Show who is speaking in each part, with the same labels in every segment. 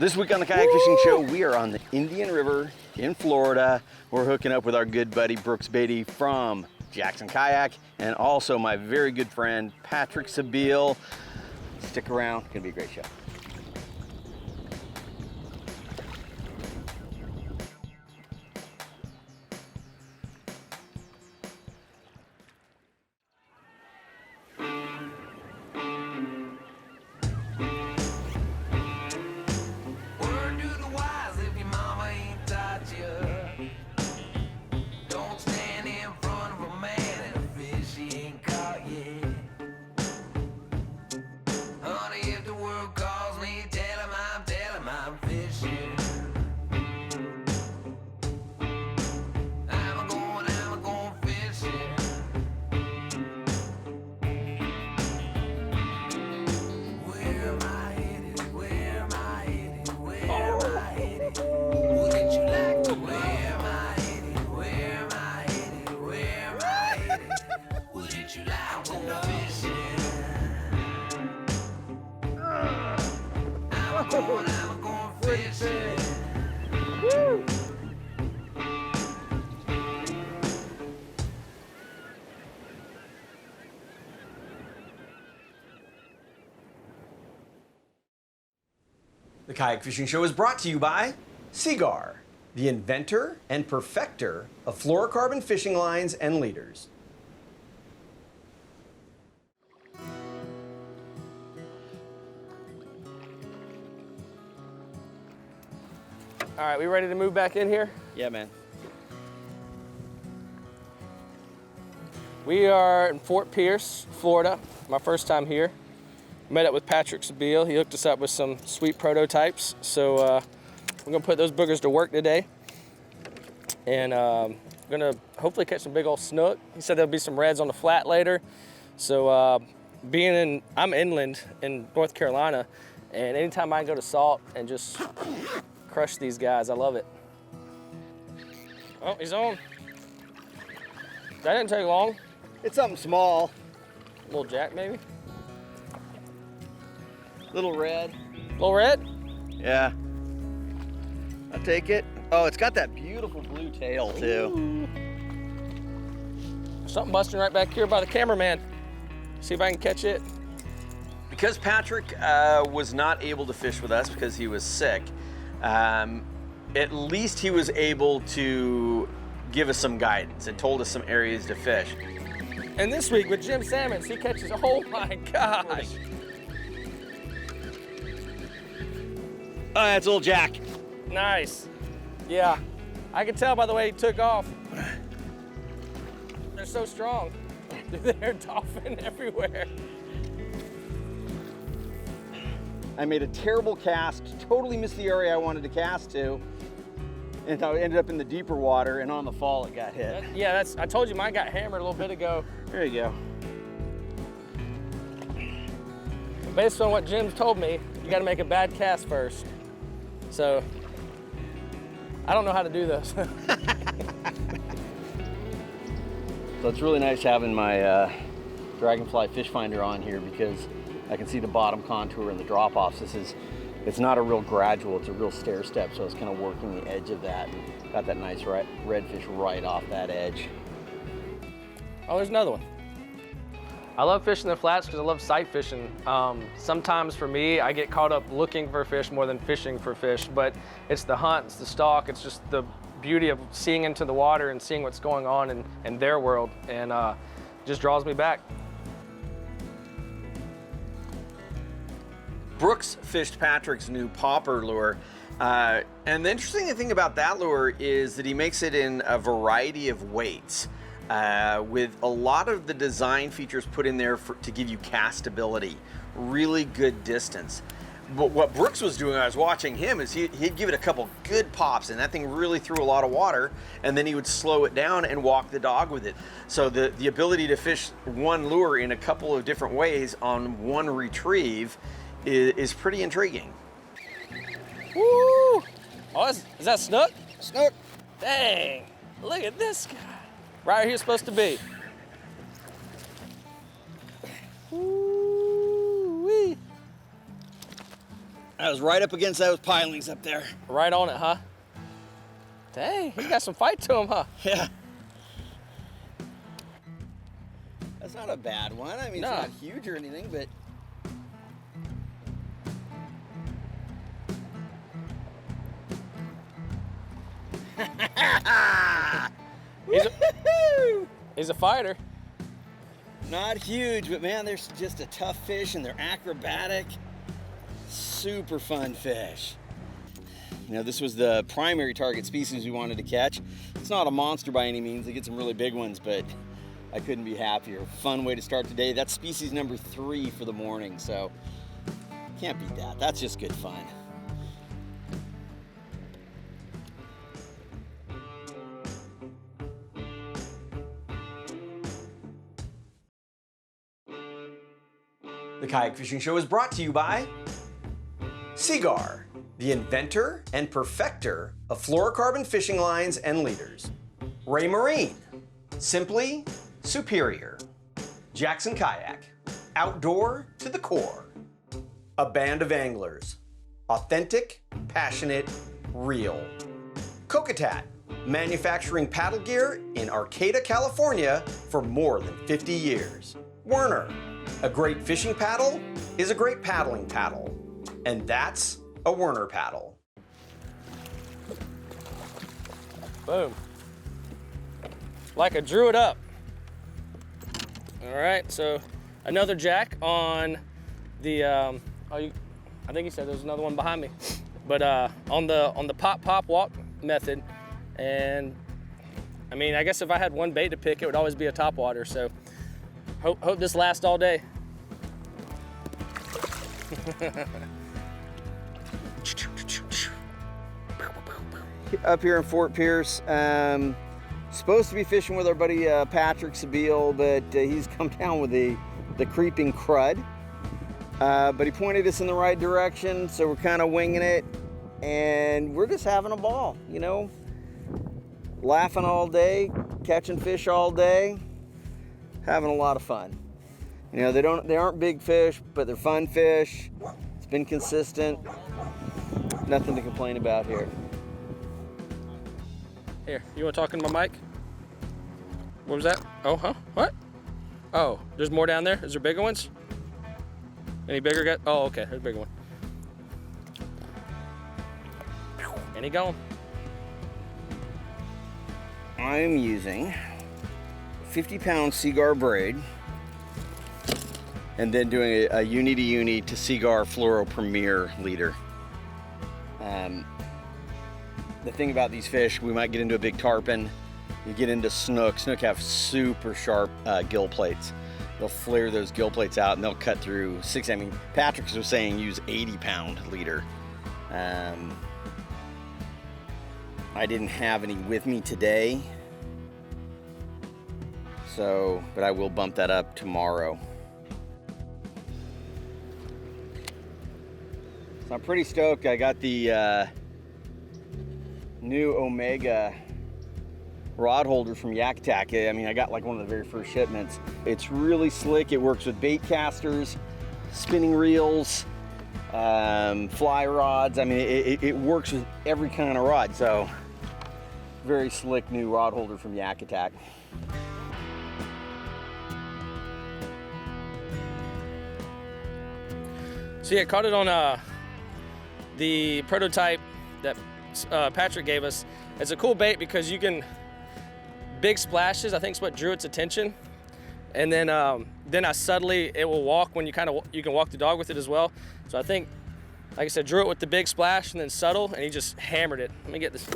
Speaker 1: This week on the Kayak Fishing Show, we are on the Indian River in Florida. We're hooking up with our good buddy Brooks Beatty from Jackson Kayak, and also my very good friend Patrick Sabile. Stick around, it's gonna be a great show. The Kayak Fishing Show is brought to you by Seagar, the inventor and perfecter of fluorocarbon fishing lines and leaders.
Speaker 2: All right, we ready to move back in here?
Speaker 1: Yeah, man.
Speaker 2: We are in Fort Pierce, Florida. My first time here. Met up with Patrick Sabile. He hooked us up with some sweet prototypes. So we're gonna put those boogers to work today. And gonna hopefully catch some big old snook. He said there'll be some reds on the flat later. So I'm inland in North Carolina, and anytime I can go to salt and just crush these guys, I love it. Oh, he's on. That didn't take long.
Speaker 1: It's something small.
Speaker 2: Little jack, maybe?
Speaker 1: Little red.
Speaker 2: Little red?
Speaker 1: Yeah. I'll take it. Oh, it's got that beautiful blue tail, too.
Speaker 2: Something busting right back here by the cameraman. See if I can catch it.
Speaker 1: Because Patrick was not able to fish with us because he was sick, at least he was able to give us some guidance and told us some areas to fish.
Speaker 2: And this week with Jim Salmons, he catches, oh my gosh.
Speaker 1: Oh, that's old Jack.
Speaker 2: Nice. Yeah, I can tell by the way he took off. They're so strong. They're dolphin everywhere.
Speaker 1: I made a terrible cast, totally missed the area I wanted to cast to, and I ended up in the deeper water, and on the fall it got hit.
Speaker 2: I told you mine got hammered a little bit ago.
Speaker 1: There you go.
Speaker 2: Based on what Jim's told me, you gotta make a bad cast first. So, I don't know how to do this.
Speaker 1: So it's really nice having my Dragonfly fish finder on here because I can see the bottom contour and the drop-offs. It's not a real gradual, it's a real stair step, so it's kind of working the edge of that. And got that nice redfish right off that edge.
Speaker 2: Oh, there's another one. I love fishing the flats because I love sight fishing. Sometimes for me, I get caught up looking for fish more than fishing for fish, but it's the hunt, it's the stalk, it's just the beauty of seeing into the water and seeing what's going on in their world, and just draws me back.
Speaker 1: Brooks fished Patrick's new popper lure, and the interesting thing about that lure is that he makes it in a variety of weights, with a lot of the design features put in there to give you castability, really good distance. But what Brooks was doing, I was watching him, is he'd give it a couple good pops, and that thing really threw a lot of water, and then he would slow it down and walk the dog with it. So the ability to fish one lure in a couple of different ways on one retrieve is pretty intriguing.
Speaker 2: Woo! Oh, is that snook?
Speaker 1: Snook.
Speaker 2: Dang, look at this guy. Right where he was supposed to be. Woo-wee.
Speaker 3: I was right up against those pilings up there.
Speaker 2: Right on it, huh? Dang, he got some fight to him, huh?
Speaker 3: Yeah. That's not a bad one. I mean,
Speaker 2: No.
Speaker 3: it's not huge or anything, but.
Speaker 2: He's a fighter.
Speaker 3: Not huge, but man, they're just a tough fish and they're acrobatic. Super fun fish. You know, this was the primary target species we wanted to catch. It's not a monster by any means. They get some really big ones, but I couldn't be happier. Fun way to start today. That's species number 3 for the morning, so can't beat that. That's just good fun.
Speaker 1: The Kayak Fishing Show is brought to you by Seagar, the inventor and perfecter of fluorocarbon fishing lines and leaders. Ray Marine, simply superior. Jackson Kayak, outdoor to the core. A band of anglers, authentic, passionate, real. Kokatat, manufacturing paddle gear in Arcata, California for more than 50 years. Werner, a great fishing paddle is a great paddling paddle, and that's a Werner paddle.
Speaker 2: Boom. Like I drew it up. All right, so another jack on the, I think he said there's another one behind me, but on the pop walk method. And I mean, I guess if I had one bait to pick, it would always be a topwater. So hope this lasts all day.
Speaker 3: Up here in Fort Pierce, supposed to be fishing with our buddy Patrick Sabile, but he's come down with the creeping crud. But he pointed us in the right direction, so we're kind of winging it, and we're just having a ball, you know, laughing all day, catching fish all day, having a lot of fun. You know, they aren't big fish, but they're fun fish. It's been consistent. Nothing to complain about here.
Speaker 2: Here, you want to talk into my mic? What was that? Oh, huh? What? Oh, there's more down there? Is there bigger ones? Any bigger guys? Oh, okay, there's a bigger one. And he going.
Speaker 3: I'm using 50-pound Seagar braid and then doing a uni to uni to Seagar Fluoro Premier leader. The thing about these fish, we might get into a big tarpon, you get into snook. Snook have super sharp gill plates. They'll flare those gill plates out and they'll cut through 60. I mean, Patrick was saying use 80-pound leader. I didn't have any with me today, but I will bump that up tomorrow. So I'm pretty stoked. I got the new Omega rod holder from Yak Attack. I mean, I got like one of the very first shipments. It's really slick. It works with bait casters, spinning reels, fly rods. I mean, it works with every kind of rod. So very slick new rod holder from Yak Attack.
Speaker 2: So yeah, caught it on the prototype that Patrick gave us. It's a cool bait because you can, big splashes, I think is what drew its attention. And then I subtly, it will walk when you can walk the dog with it as well. So I think, like I said, drew it with the big splash and then subtle, and he just hammered it. Let me get this,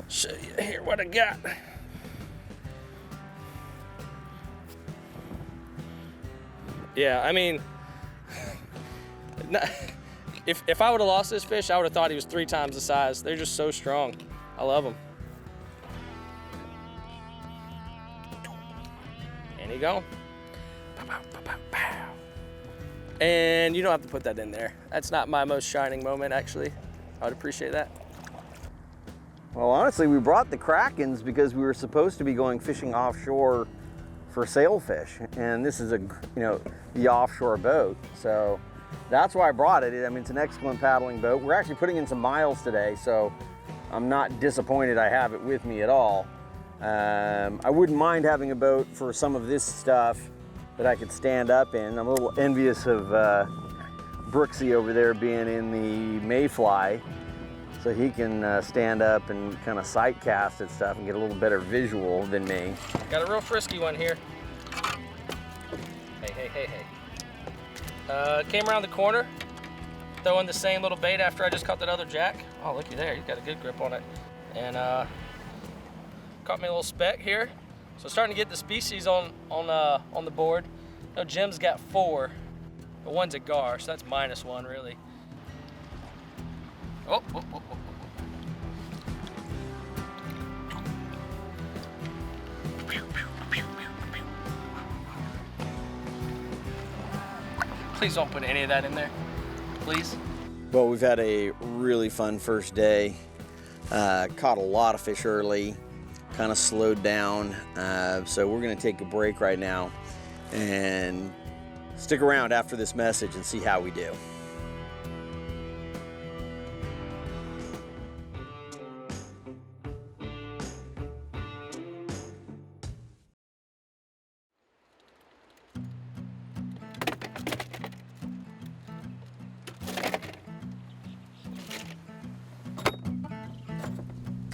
Speaker 2: show you here what I got. Yeah, I mean, if I would have lost this fish, I would have thought he was 3 times the size. They're just so strong. I love them. And he gone. Pow, pow, pow, pow, pow. And you don't have to put that in there. That's not my most shining moment, actually. I would appreciate that.
Speaker 3: Well, honestly, we brought the Krakens because we were supposed to be going fishing offshore for sailfish, and this is the offshore boat. So that's why I brought it. I mean, it's an excellent paddling boat. We're actually putting in some miles today, so I'm not disappointed I have it with me at all. I wouldn't mind having a boat for some of this stuff that I could stand up in. I'm a little envious of Brooksy over there being in the Mayfly, so he can stand up and kind of sight cast at stuff and get a little better visual than me.
Speaker 2: Got a real frisky one here. Hey. Came around the corner, throwing the same little bait after I just caught that other jack. Oh, looky there, he's got a good grip on it. And caught me a little speck here. So starting to get the species on the board. No, Jim's got 4, but one's a gar, so that's -1 really. Oh. Please don't put any of that in there, please.
Speaker 3: Well, we've had a really fun first day. Caught a lot of fish early, kind of slowed down. So we're gonna take a break right now and stick around after this message and see how we do.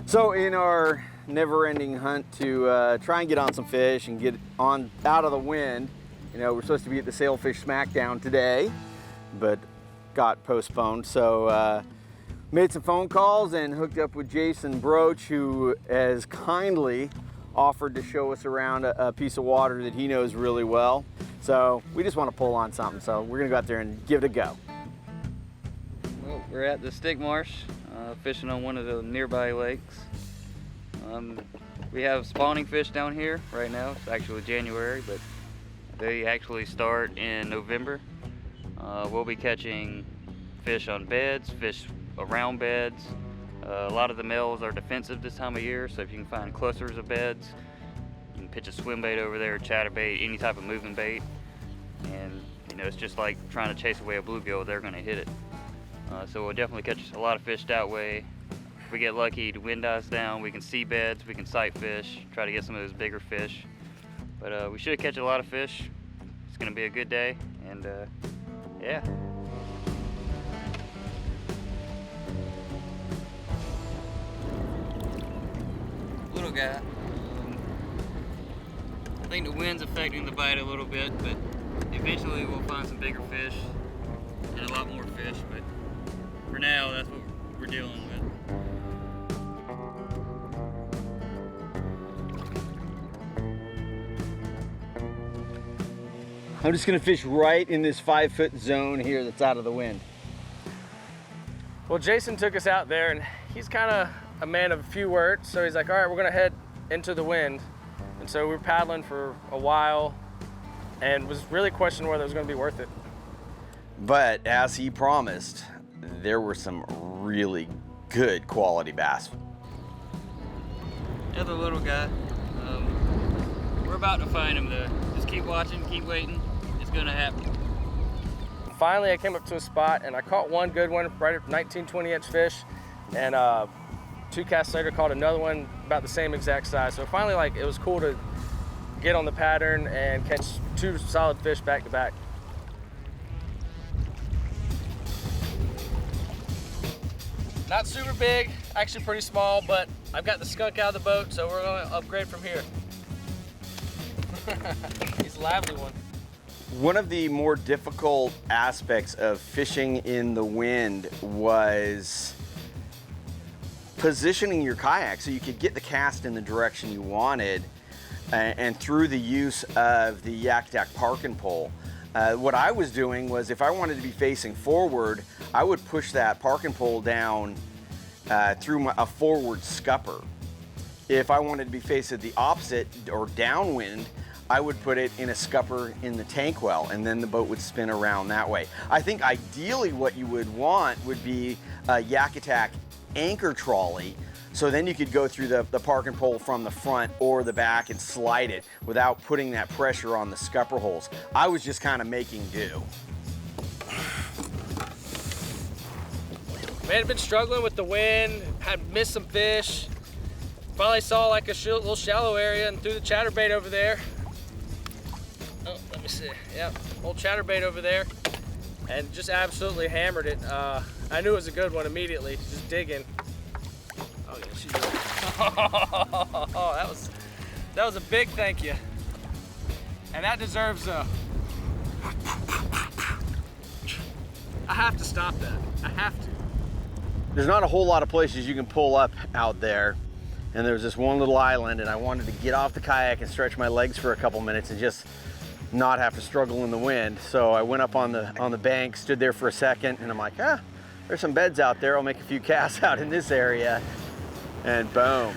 Speaker 3: So in our never-ending hunt to try and get on some fish and get on out of the wind, you know, we're supposed to be at the Sailfish Smackdown today, but got postponed. So made some phone calls and hooked up with Jason Broach, who has kindly offered to show us around a piece of water that he knows really well. So we just want to pull on something. So we're gonna go out there and give it a go.
Speaker 4: Well, we're at the Stick Marsh, fishing on one of the nearby lakes. We have spawning fish down here right now. It's actually January, but they actually start in November. We'll be catching fish on beds, fish around beds. A lot of the males are defensive this time of year, so if you can find clusters of beds, you can pitch a swim bait over there, chatterbait, any type of moving bait. And you know, it's just like trying to chase away a bluegill, they're gonna hit it. So we'll definitely catch a lot of fish that way. If we get lucky, the wind dies down, we can see beds, we can sight fish, try to get some of those bigger fish. But we should catch a lot of fish. It's gonna be a good day, and yeah. Little guy. I think the wind's affecting the bite a little bit, but eventually we'll find some bigger fish and a lot more fish, but for now, that's what we're dealing with.
Speaker 3: I'm just gonna fish right in this 5-foot zone here that's out of the wind.
Speaker 2: Well, Jason took us out there, and he's kind of a man of a few words, so he's like, all right, we're gonna head into the wind. And so we were paddling for a while and was really questioning whether it was gonna be worth it.
Speaker 1: But as he promised, there were some really good quality bass.
Speaker 4: Another little guy. We're about to find him though. Just keep watching, keep waiting. It's gonna happen.
Speaker 2: Finally, I came up to a spot and I caught one good one, right at 19, 20-inch fish. And 2 casts later, caught another one about the same exact size. So finally, like, it was cool to get on the pattern and catch 2 solid fish back to back. Not super big, actually pretty small, but I've got the skunk out of the boat, so we're gonna upgrade from here. He's a lively one.
Speaker 1: One of the more difficult aspects of fishing in the wind was positioning your kayak so you could get the cast in the direction you wanted, and through the use of the Yak Yak park and pole. What I was doing was, if I wanted to be facing forward, I would push that park and pole down through a forward scupper. If I wanted to be facing the opposite or downwind, I would put it in a scupper in the tank well, and then the boat would spin around that way. I think ideally what you would want would be a Yak Attack anchor trolley, so then you could go through the park and pole from the front or the back and slide it without putting that pressure on the scupper holes. I was just kind of making do.
Speaker 2: Man, I'd been struggling with the wind, had missed some fish. Finally saw like a little shallow area and threw the chatterbait over there. Oh, let me see. Yeah, old chatterbait over there, and just absolutely hammered it. I knew it was a good one immediately. Just digging. Oh yeah, she's. Oh, that was a big thank you, and that deserves a. I have to stop that. I have to.
Speaker 1: There's not a whole lot of places you can pull up out there. And there was this one little island, and I wanted to get off the kayak and stretch my legs for a couple minutes and just not have to struggle in the wind. So I went up on the bank, stood there for a second, and I'm like, there's some beds out there. I'll make a few casts out in this area. And boom,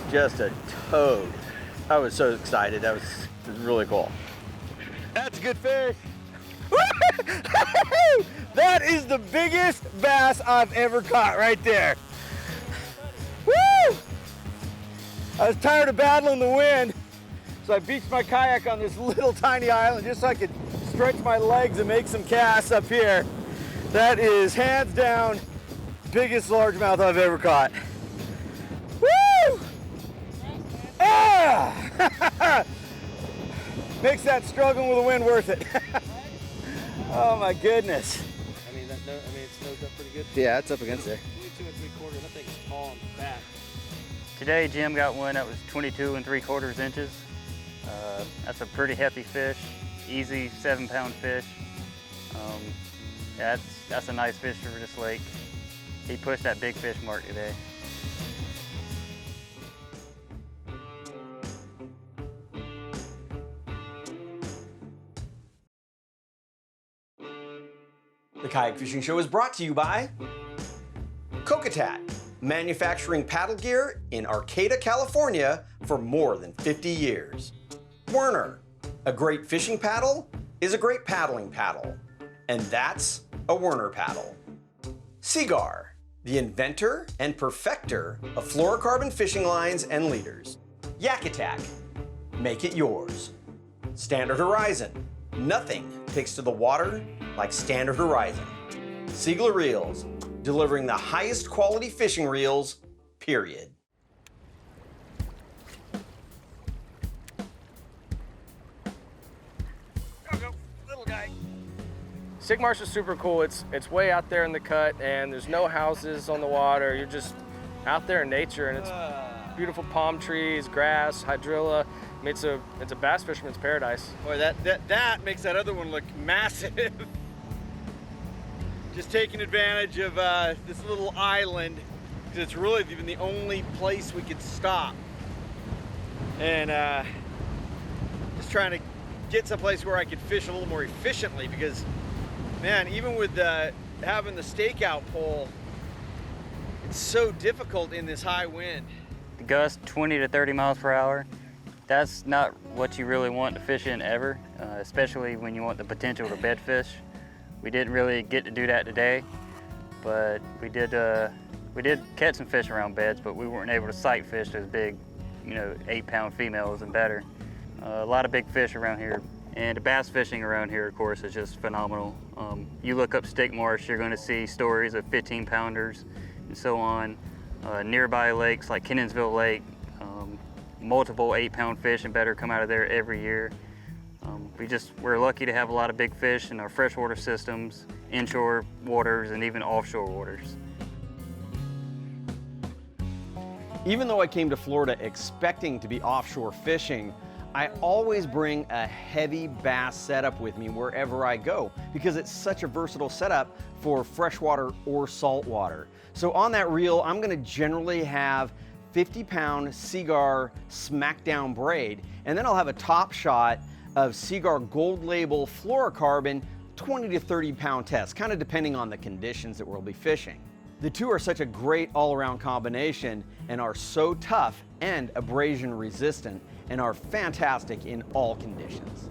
Speaker 1: just a toad. I was so excited. It was really cool.
Speaker 3: That's a good fish. That is the biggest bass I've ever caught right there. Woo! I was tired of battling the wind, so I beached my kayak on this little tiny island just so I could stretch my legs and make some casts up here. That is hands down biggest largemouth I've ever caught. Woo! Ah! Makes that struggling with the wind worth it. Oh my goodness.
Speaker 2: I mean, it's nosed up pretty good.
Speaker 3: Yeah, it's up against there.
Speaker 2: 22 3/4. That thing's tall and fat.
Speaker 4: Today Jim got one that was 22 3/4 inches. That's a pretty hefty fish, easy 7-pound fish. Yeah, that's a nice fish for this lake. He pushed that big fish mark today.
Speaker 1: The Kayak Fishing Show is brought to you by Kokatat, manufacturing paddle gear in Arcata, California for more than 50 years. Werner, a great fishing paddle is a great paddling paddle, and that's a Werner paddle. Seagar, the inventor and perfecter of fluorocarbon fishing lines and leaders. Yak Attack, make it yours. Standard Horizon, nothing takes to the water like Standard Horizon. Siegler Reels, delivering the highest quality fishing reels, period.
Speaker 2: Go, little guy. Sigmarsh is super cool. It's way out there in the cut, and there's no houses on the water. You're just out there in nature, and it's beautiful palm trees, grass, hydrilla. I mean, it's a bass fisherman's paradise.
Speaker 3: Boy, that makes that other one look massive. Just taking advantage of this little island, because it's really even the only place we could stop. And just trying to get someplace where I could fish a little more efficiently, because, man, even with having the stakeout pole, it's so difficult in this high wind.
Speaker 4: The gust 20 to 30 miles per hour. That's not what you really want to fish in ever, especially when you want the potential to bed fish. We didn't really get to do that today, but we did catch some fish around beds, but we weren't able to sight fish those big, 8-pound females and better. A lot of big fish around here, and the bass fishing around here, of course, is just phenomenal. You look up Stick Marsh, you're going to see stories of 15-pounders and so on. Nearby lakes like Kenonsville Lake, multiple 8-pound fish and better come out of there every year. We're lucky to have a lot of big fish in our freshwater systems, inshore waters, and even offshore waters.
Speaker 1: Even though I came to Florida expecting to be offshore fishing, I always bring a heavy bass setup with me wherever I go, because it's such a versatile setup for freshwater or saltwater. So on that reel, I'm gonna generally have 50-pound Seagar smackdown braid, and then I'll have a top shot of Seagar Gold Label fluorocarbon 20 to 30-pound test, kind of depending on the conditions that we'll be fishing. The two are such a great all-around combination and are so tough and abrasion resistant and are fantastic in all conditions.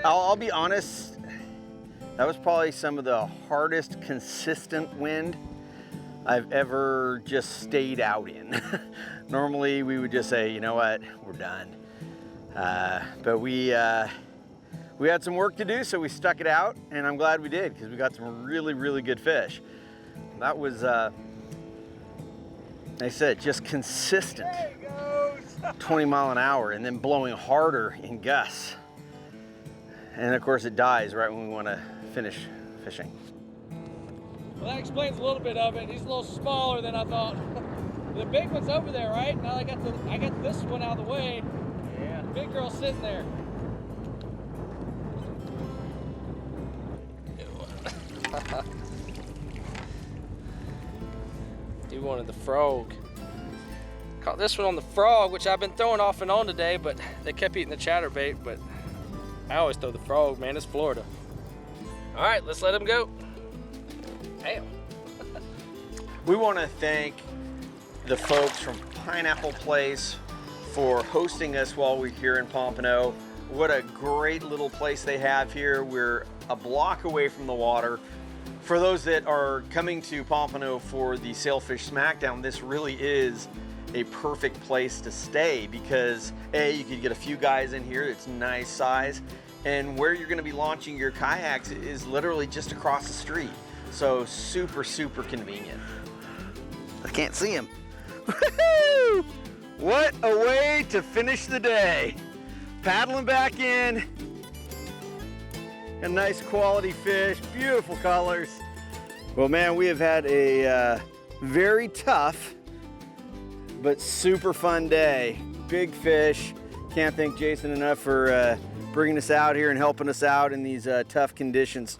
Speaker 3: I'll be honest, that was probably some of the hardest consistent wind I've ever just stayed out in. Normally we would just say, you know what, we're done. But we had some work to do, so we stuck it out, and I'm glad we did, because we got some really, really good fish. That was, like I said, just consistent. 20 mile an hour, and then blowing harder in gusts. And of course it dies right when we want to finish fishing.
Speaker 2: Well, that explains a little bit of it. He's a little smaller than I thought. The big one's over there, right? Now I got this one out of the way. Yeah. The big girl's sitting there. He wanted the frog. Caught this one on the frog, which I've been throwing off and on today, but they kept eating the chatterbait. But I always throw the frog, man. It's Florida. All right, let's let him go. Damn.
Speaker 1: We want to thank the folks from Pineapple Place for hosting us while we're here in Pompano. What a great little place they have here. We're a block away from the water. For those that are coming to Pompano for the Sailfish Smackdown, this really is a perfect place to stay because A, you could get a few guys in here, it's nice size, and where you're gonna be launching your kayaks is literally just across the street. So super, super convenient.
Speaker 3: I can't see him. Woo-hoo! What a way to finish the day. Paddling back in. A nice quality fish, beautiful colors. Well, man, we have had a very tough but super fun day. Big fish. Can't thank Jason enough for bringing us out here and helping us out in these tough conditions.